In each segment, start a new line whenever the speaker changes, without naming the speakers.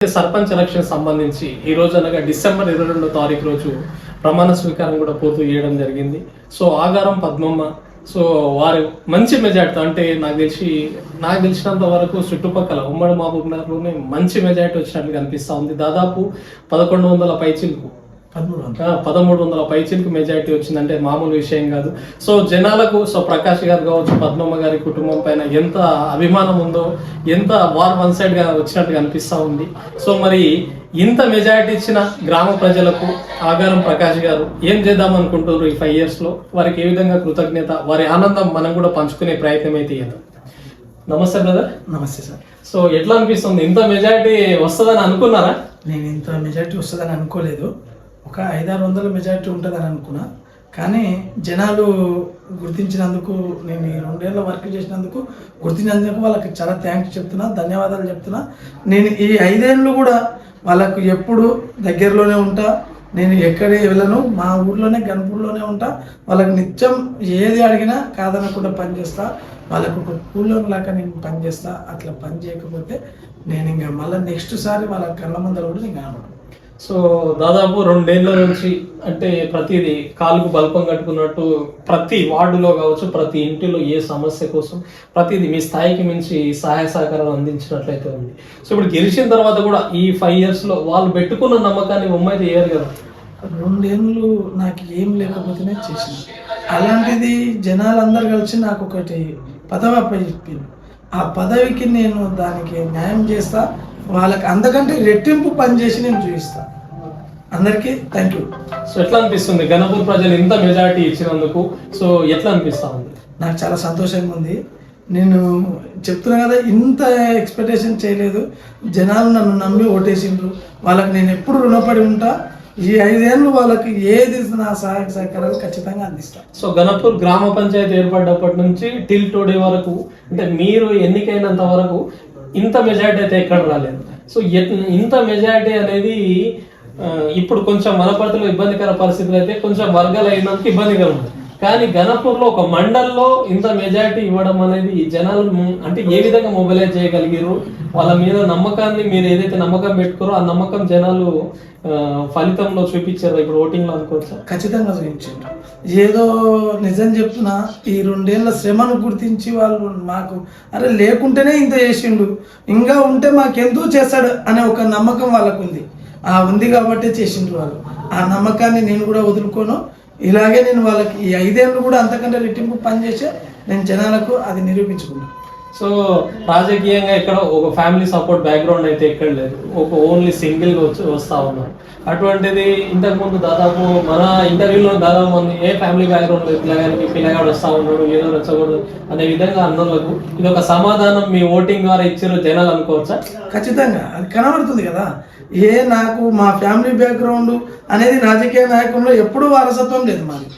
Sarpanch election సంబంధించి ఈ రోజు అనగా డిసెంబర్ 22వ తారీఖు రోజు ప్రమాణ స్వీకారం కూడా పూర్తి చేయడం జరిగింది. సో ఆగారం పద్మమ్మ సో వారు మంచి మెజార్టీతో అంటే నాకు తెలిసినంత వరకు చుట్టుపక్కల ఉమ్మడి మహబూబ్నగర్లోనే మంచి మెజార్టీ వచ్చినట్లు కనిపిస్తూ ఉంది. దాదాపు 1100 పైచిలకు 1300 పైచిలకు మెజార్టీ వచ్చిందంటే మామూలు విషయం కాదు. సో జనాలకు ప్రకాష్ గారు కావచ్చు, పద్మమ్మ గారి కుటుంబం పైన ఎంత అభిమానం ఉందో, ఎంత వార్ వన్ సైడ్ గా వచ్చినట్టు కనిపిస్తూ ఉంది. సో మరి ఇంత మెజారిటీ ఇచ్చిన గ్రామ ప్రజలకు ఆగారం ప్రకాష్ గారు ఏం చేద్దాం అనుకుంటున్నారు ఈ 5 years లో, వారికి ఏ విధంగా కృతజ్ఞత, వారి ఆనందం మనం కూడా పంచుకునే ప్రయత్నం అయితే చేద్దాం. నమస్తే బ్రదర్.
నమస్తే సార్.
సో ఎట్లా అనిపిస్తుంది, ఇంత మెజారిటీ వస్తుందని అనుకున్నారా?
నేను ఇంత మెజారిటీ వస్తుందని అనుకోలేదు. ఒక 500-600 మెజారిటీ ఉంటుందని అనుకున్నా. కానీ జనాలు గుర్తించినందుకు, నేను ఈ 2 ఏళ్ళ వర్క్ చేసినందుకు గుర్తించినందుకు వాళ్ళకి చాలా థ్యాంక్స్ చెప్తున్నా, ధన్యవాదాలు చెప్తున్నా. నేను ఈ 5 ఏళ్ళు కూడా వాళ్ళకు ఎప్పుడు దగ్గరలోనే ఉంటా. నేను ఎక్కడే వెళ్ళను, మా ఊర్లోనే గన్పూర్లోనే ఉంటా. వాళ్ళకి నిత్యం ఏది అడిగినా కాదనకుండా పనిచేస్తా. వాళ్ళకు ఒక కూలోలాగా నేను పనిచేస్తా. అట్లా పని చేయకపోతే నేను ఇంకా మళ్ళీ నెక్స్ట్ సారి వాళ్ళ కళ్ళ ముందర కూడా నేను కనబడను.
సో దాదాపు 2 ఏళ్ల నుంచి అంటే ప్రతిదీ కాలుకు బల్పం కట్టుకున్నట్టు ప్రతి వార్డులో కావచ్చు, ప్రతి ఇంటిలో ఏ సమస్య కోసం ప్రతిదీ మీ స్థాయికి మించి సహాయ సహకారాలు అందించినట్లయితే ఉంది. సో ఇప్పుడు గెలిచిన తర్వాత కూడా ఈ 5 years లో వాళ్ళు పెట్టుకున్న నమ్మకాన్ని ఉమ్మైతే వేయరు కదా.
2 ఏళ్ళు నాకు ఏం లేకపోతేనే చేసిన, అలాంటిది జనాలందరూ కలిసి నాకు ఒకటి పదవి అప్పచెప్పింది. ఆ పదవికి నేను దానికి న్యాయం చేస్తా. వాళ్ళకి అంతకంటే రెట్టింపు పని చేసి నేను చూపిస్తా. అందరికీ థ్యాంక్ యూ.
సో ఎట్లా అనిపిస్తుంది గణపూర్ ప్రజలు ఇంత మెజారిటీ ఇచ్చినందుకు? సో ఎట్లా అనిపిస్తా ఉంది?
నాకు చాలా సంతోషంగా ఉంది. నేను చెప్తున్నా కదా, ఇంత ఎక్స్పెక్టేషన్ చేయలేదు. జనాలు నన్ను నమ్మి ఓటేసిండ్రు. వాళ్ళకి నేను ఎప్పుడు రుణపడి ఉంటా. ఈ 5 ఏళ్ళు వాళ్ళకి ఏది నా సహాయ సహకారాలు ఖచ్చితంగా అందిస్తాను.
సో గణపూర్ గ్రామ పంచాయతీ ఏర్పడ్డప్పటి నుంచి టిల్ టుడే వరకు, అంటే మీరు ఎన్నికైనంత వరకు ఇంత మెజారిటీ అయితే ఎక్కడ రాలేదు. సో ఇంత మెజారిటీ అనేది ఇప్పుడు కొంచెం వనపర్తిలో ఇబ్బందికర పరిస్థితులు అయితే కొంచెం వర్గాలు అయినందుకు ఇబ్బందిగా ఉంది. కానీ గణపూర్లో ఒక మండల్లో ఇంత మెజారిటీ ఇవ్వడం అనేది జనాలు అంటే ఏ విధంగా మొబిలైజ్ చేయగలిగారు, వాళ్ళ మీద నమ్మకాన్ని మీరు ఏదైతే నమ్మకం పెట్టుకోరో ఆ నమ్మకం జనాలు ఫలితంలో చూపించారు ఇప్పుడు ఓటింగ్ లో అనుకోవచ్చా?
ఖచ్చితంగా చూపించారు. ఏదో నిజం చెప్తున్నా, ఈ 2 ఏళ్ళ శ్రమను గుర్తించి వాళ్ళు మాకు అరే లేకుంటేనే ఇంత చేసిండు, ఇంకా ఉంటే మాకెందుకు చేస్తాడు అనే ఒక నమ్మకం వాళ్ళకు ఉంది. ఉంది కాబట్టే చేసిండ్రు వాళ్ళు. ఆ నమ్మకాన్ని నేను కూడా వదులుకోను. ఇలాగే నేను వాళ్ళకి ఈ 5 ఏళ్ళు కూడా అంతకంటే రెట్టింపు పనిచేసి నేను జనాలకు అది నిరూపించుకున్నాను.
సో రాజకీయంగా ఇక్కడ ఒక ఫ్యామిలీ సపోర్ట్ బ్యాక్గ్రౌండ్ అయితే ఎక్కడ లేదు, ఒక ఓన్లీ సింగిల్గా వస్తా ఉన్నారు. అటువంటిది ఇంతకుముందు దాదాపు మన ఇంటర్వ్యూలో దాదాపు మంది ఏ ఫ్యామిలీ బ్యాక్గ్రౌండ్ పిల్లగానికి పిల్లగాడు వస్తా ఉన్నాడు ఏదో నచ్చకూడదు అనే విధంగా అన్నోళ్ళకు ఇది ఒక సమాధానం మీ ఓటింగ్ ద్వారా ఇచ్చారు జనాలు అనుకోవచ్చా?
ఖచ్చితంగా అది కనబడుతుంది కదా. నాకు మా ఫ్యామిలీ బ్యాక్గ్రౌండ్ అనేది రాజకీయ నాయకుల్లో ఎప్పుడూ వారసత్వం లేదు. మాది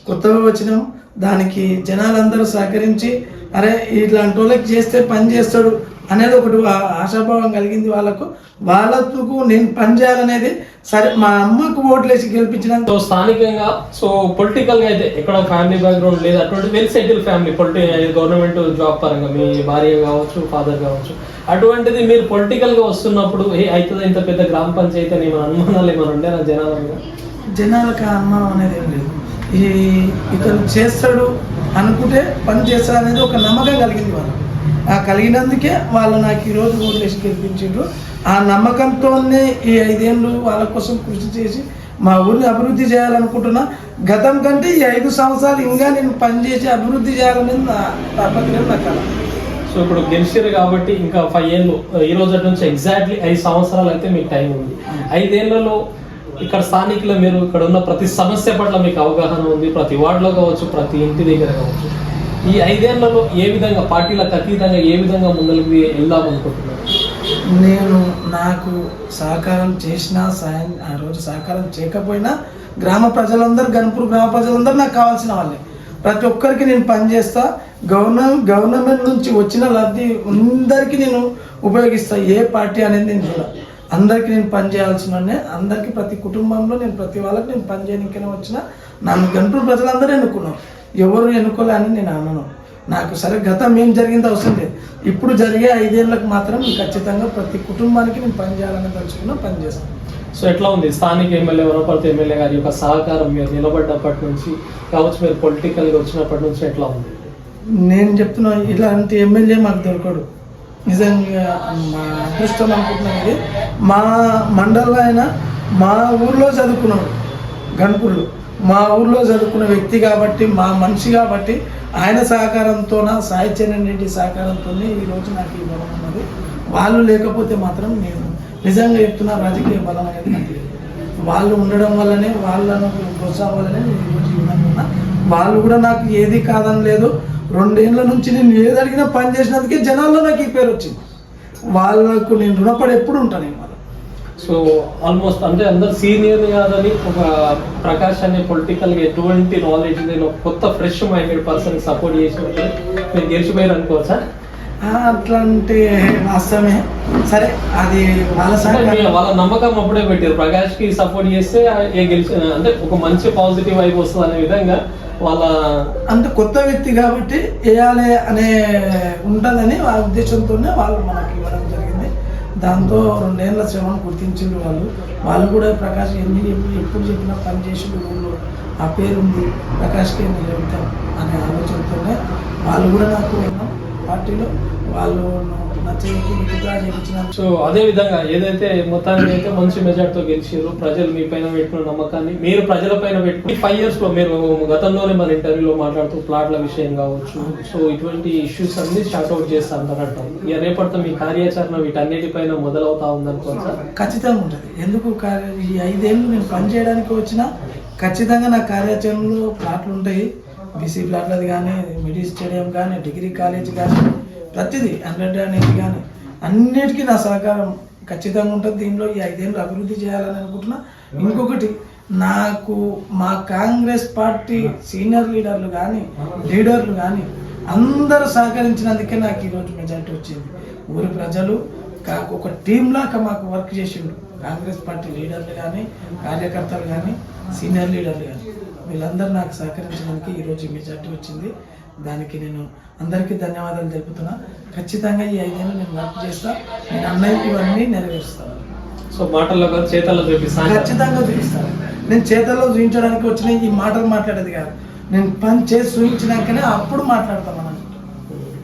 కొత్తగా వచ్చినాం, దానికి జనాలందరూ సహకరించి అరే ఇట్లాంటి వాళ్ళకి చేస్తే పని చేస్తాడు అనేది ఒకటి ఆశాభావం కలిగింది వాళ్ళకు నేను పని చేయాలనేది. సరే మా అమ్మకు ఓట్లేసి గెలిపించిన.
సో స్థానికంగా సో పొలిటికల్ గా అయితే ఎక్కడ ఫ్యామిలీ బ్యాక్గ్రౌండ్ లేదు, అటువంటి well settle family government job పరంగా మీ భార్య కావచ్చు, ఫాదర్ కావచ్చు, అటువంటిది మీరు పొలిటికల్ గా వస్తున్నప్పుడు అవుతుంది ఇంత పెద్ద గ్రామ పంచాయతీ అని ఏమైనా అనుమానాలు ఏమైనా ఉండే నా
జనాలకు అనుమానం అనేది ఏం లేదు. ఇతను చేస్తాడు అనుకుంటే పని చేస్తాడు అనేది ఒక నమ్మకం కలిగింది వాళ్ళకి. ఆ కలిగినందుకే వాళ్ళు నాకు ఈరోజు ఓట్లేసి గెలిపించారు. ఆ నమ్మకంతోనే ఈ 5 ఏళ్ళు వాళ్ళ కోసం కృషి చేసి మా ఊరిని అభివృద్ధి చేయాలనుకుంటున్నా. గతం కంటే ఈ 5 సంవత్సరాలు ఇంకా నేను పనిచేసి అభివృద్ధి చేయాలనేది నా తప్పకుండా నా కళ.
సో ఇప్పుడు గెలిచారు కాబట్టి ఇంకా 5 ఏళ్ళు ఈ రోజు నుంచి ఎగ్జాక్ట్లీ 5 సంవత్సరాలు అయితే మీకు టైం ఉంది. 5 ఏళ్లలో ఇక్కడ స్థానికులు మీరు ఇక్కడ ఉన్న ప్రతి సమస్య పట్ల మీకు అవగాహన ఉంది, ప్రతి వార్డులో కావచ్చు, ప్రతి ఇంటి దగ్గర కావచ్చు. ఈ 5 ఏళ్లలో ఏ విధంగా పార్టీలకు అతీతంగా ఏ విధంగా ముందరికి వెళ్దాం అనుకుంటున్నారు?
నాకు సహకారం చేసినా ఆ రోజు సహకారం చేయకపోయినా గ్రామ ప్రజలందరూ, గణపూర్ గ్రామ ప్రజలందరూ నాకు కావాల్సిన వాళ్ళే. ప్రతి ఒక్కరికి నేను పనిచేస్తా. గవర్నమెంట్ నుంచి వచ్చిన లబ్ధి అందరికీ నేను ఉపయోగిస్తా. ఏ పార్టీ అనేది నేను చూడాలి, అందరికీ నేను పని చేయాల్సిన, అందరికీ ప్రతి కుటుంబంలో నేను ప్రతి వాళ్ళకి నేను పని చేయడానికైనా వచ్చినా నన్ను గణపూర్ ప్రజలందరూ ఎన్నుకున్నారు. ఎవరు ఎన్నుకోలే అని నేను అనను. నాకు సరే గతం ఏం జరిగిందో అవసరం లేదు. ఇప్పుడు జరిగే 5 ఏళ్ళకు మాత్రం ఖచ్చితంగా ప్రతి కుటుంబానికి నేను పని చేయాలని తలుచుకున్నా పని చేస్తాను.
సో ఎట్లా ఉంది స్థానిక ఎమ్మెల్యే వనపర్తి ఎమ్మెల్యే గారి యొక్క సహకారం మీరు నిలబడ్డప్పటి నుంచి కావచ్చు, మీరు పొలిటికల్గా వచ్చినప్పటి నుంచి ఎట్లా ఉంది?
నేను చెప్తున్నా, ఇలాంటి ఎమ్మెల్యే మాకు దొరకడు. నిజంగా మా అదృష్టం అనుకుంటున్నాను. ఇది మా మండలంలో అయినా మా ఊర్లో చదువుకున్నాడు, గణపూర్లో మా ఊర్లో చదువుకున్న వ్యక్తి కాబట్టి, మా మనిషి కాబట్టి ఆయన సహకారంతోన సాయి చరణ్ రెడ్డి సహకారంతోనే ఈరోజు నాకు ఈ బలం ఉన్నది. వాళ్ళు లేకపోతే మాత్రం నేను నిజంగా చెప్తున్నా, రాజకీయ బలం అనేది నాకు లేదు. వాళ్ళు ఉండడం వల్లనే, వాళ్ళను ప్రోత్సాహం వల్లనే నేను ఈరోజు ఈ విధంగా ఉన్నా. వాళ్ళు కూడా నాకు ఏది కాదని లేదు. 2 ఏళ్ళ నుంచి నేను ఏది అడిగినా పని చేసినందుకే జనాల్లో నాకు ఈ పేరు వచ్చింది. వాళ్ళకు నేను రుణపడి ఎప్పుడు ఉంటాను నేను.
సో ఆల్మోస్ట్ అంటే అందరు సీనియర్ కాదని ఒక ప్రకాష్ అనే పొలిటికల్గా ఎటువంటి నాలెడ్జ్ లేని ఒక కొత్త ఫ్రెష్ మైండెడ్ పర్సన్ సపోర్ట్ చేసినట్టు మీరు గెలిచిపోయారు అనుకోవచ్చా?
అట్లా అంటే వాస్తవమే. సరే, అది
వాళ్ళ నమ్మకం అప్పుడే పెట్టారు. ప్రకాష్ కి సపోర్ట్ చేస్తే గెలిచి అంటే ఒక మంచి పాజిటివ్ వైపు వస్తుంది అనే విధంగా వాళ్ళ
అంటే కొత్త వ్యక్తి కాబట్టి వేయాలి అనే ఉంటుందని ఆ ఉద్దేశంతోనే వాళ్ళు మనకి ఇవ్వడం జరిగింది. దాంతో 2 ఏళ్ళ శ్రమను గుర్తించిండ్రు వాళ్ళు కూడా ప్రకాష్ ఎప్పుడు చెప్పినా పని చేసి ఊళ్ళో ఆ పేరు ఉంది, ప్రకాష్కి నిలబెడతాం అనే ఆలోచనతోనే వాళ్ళు కూడా నాకు పార్టీలో వాళ్ళు
సో అదే విధంగా ఏదైతే మొత్తానికి అయితే మంచి మెజార్టీతో గెలిచారు, ప్రజలు మీ పైన పెట్టుకున్న నమ్మకాన్ని మీరు ప్రజల పైన పెట్టుకుని 5 years లో మీరు గతంలోనే మన ఇంటర్వ్యూలో మాట్లాడుతూ ప్లాట్ల విషయం కావచ్చు, సో ఇటువంటి ఇష్యూస్ అన్ని షార్ట్అవుట్ చేస్తా అంటారంట. ఇక రేపటితో మీ కార్యాచరణ వీటన్నిటిపైన మొదలవుతా ఉందనుకోవచ్చా?
ఖచ్చితంగా ఉంటుంది. ఎందుకు ఈ 5 ఏళ్ళు నేను పని చేయడానికి వచ్చినా ఖచ్చితంగా నా కార్యాచరణలో ప్లాట్లు ఉంటాయి. బీసీ ప్లాట్లది కానీ, మిడిల్ స్టేడియం కానీ, డిగ్రీ కాలేజ్ కానీ, ప్రతిదీ 100 కానీ అన్నిటికీ నా సహకారం ఖచ్చితంగా ఉంటుంది. దీనిలో ఈ 5 ఏళ్ళు అభివృద్ధి చేయాలని అనుకుంటున్నా. ఇంకొకటి, నాకు మా కాంగ్రెస్ పార్టీ సీనియర్ లీడర్లు కానీ అందరూ సహకరించినందుకే నాకు ఈరోజు మెజార్టీ వచ్చింది. ఊరి ప్రజలు ఒక టీం లాగా మాకు వర్క్ చేసిండు. కాంగ్రెస్ పార్టీ లీడర్లు కానీ, కార్యకర్తలు కానీ, సీనియర్ లీడర్లు కానీ వీళ్ళందరూ నాకు సహకరించడానికి ఈరోజు మెజార్టీ వచ్చింది. దానికి నేను అందరికీ ధన్యవాదాలు తెలుపుతున్నా. ఖచ్చితంగా ఈ 5 ఏళ్ళు నేను వర్క్ చేస్తా. నేను అన్నయ్యకి ఇవన్నీ నెరవేరుస్తాను.
సో మాటల్లో చేతల్లో చూపిస్తాను, ఖచ్చితంగా
చూపిస్తాను. నేను చేతల్లో చూపించడానికి వచ్చిన ఈ మాటలు మాట్లాడేది కాదు, నేను పని చేసి చూపించినాకనే అప్పుడు మాట్లాడతాను.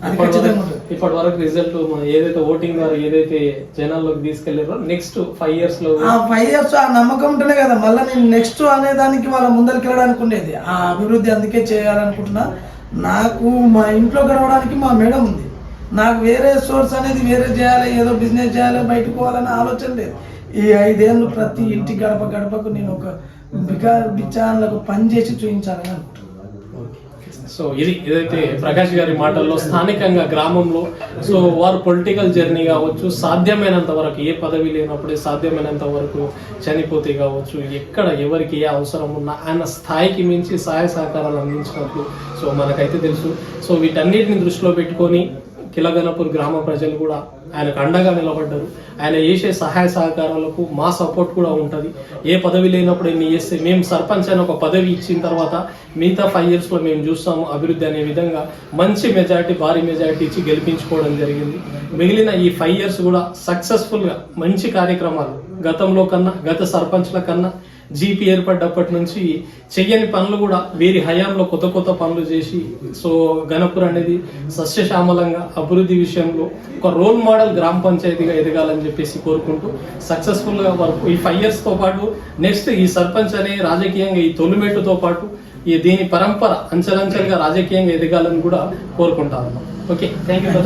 అది ఖచ్చితంగా ఉంటుంది.
ఇప్పటి వరకు రిజల్ట్ ఏదైతే ఓటింగ్ ద్వారా ఏదైతే జనాల్లోకి తీసుకెళ్లారో నెక్స్ట్ 5 years లో
5 years ఆ నమ్మకం ఉంటేనే కదా మళ్ళీ నేను నెక్స్ట్ అనే దానికి వాళ్ళ ముందరికి వెళ్ళడానికి ఉండేది. ఆ అభివృద్ధి అందుకే చేయాలనుకుంటున్నా. నాకు మా ఇంట్లో గడవడానికి మా మేడం ఉంది. నాకు వేరే సోర్స్ అనేది వేరే చేయాలి, ఏదో బిజినెస్ చేయాలి, బయటకు పోవాలనే ఆలోచన లేదు. ఈ 5 ఏళ్ళు ప్రతి ఇంటి గడపకు నేను ఒక బిచాన్లకు పని చేసి చూపించాలని అనుకుంటున్నాను.
సో ఏదైతే ప్రకాష్ గారి మాటల్లో స్థానికంగా గ్రామంలో సో వారు పొలిటికల్ జర్నీ కావచ్చు, సాధ్యమైనంత వరకు ఏ పదవి లేనప్పుడే సాధ్యమైనంత వరకు చనిపోతే కావచ్చు, ఎక్కడ ఎవరికి ఏ అవసరం ఉన్నా ఆయన స్థాయికి మించి సహాయ సహకారాలు అందించినట్లు సో మనకైతే తెలుసు. సో వీటన్నిటిని దృష్టిలో పెట్టుకొని కిలగనపూర్ గ్రామ ప్రజలు కూడా ఆయనకు అండగా నిలబడ్డారు. ఆయన చేసే సహాయ సహకారాలకు మా సపోర్ట్ కూడా ఉంటుంది. ఏ పదవి లేనప్పుడు ఎన్ని చేస్తే మేము సర్పంచ్ అని ఒక పదవి ఇచ్చిన తర్వాత మిగతా 5 years లో మేము చూస్తాము అభివృద్ధి అనే విధంగా మంచి మెజారిటీ, భారీ మెజారిటీ ఇచ్చి గెలిపించుకోవడం జరిగింది. మిగిలిన ఈ 5 years కూడా సక్సెస్ఫుల్గా మంచి కార్యక్రమాలు గతంలో కన్నా, గత సర్పంచ్ల కన్నా జీపీ ఏర్పడ్డప్పటి నుంచి చెయ్యని పనులు కూడా వీరి హయాంలో కొత్త పనులు చేసి సో గణపూర్ అనేది సస్యశ్యామలంగా అభివృద్ధి విషయంలో ఒక రోల్ మోడల్ గ్రామ పంచాయతీగా ఎదగాలని చెప్పేసి కోరుకుంటూ సక్సెస్ఫుల్గా వరకు ఈ 5 years తో పాటు నెక్స్ట్ ఈ సర్పంచ్ అనే రాజకీయంగా ఈ తొలిమెట్టుతో పాటు ఈ దీని పరంపర అంచెలంచెలుగా రాజకీయంగా ఎదగాలని కూడా కోరుకుంటా ఉన్నాం. Okay, thank you.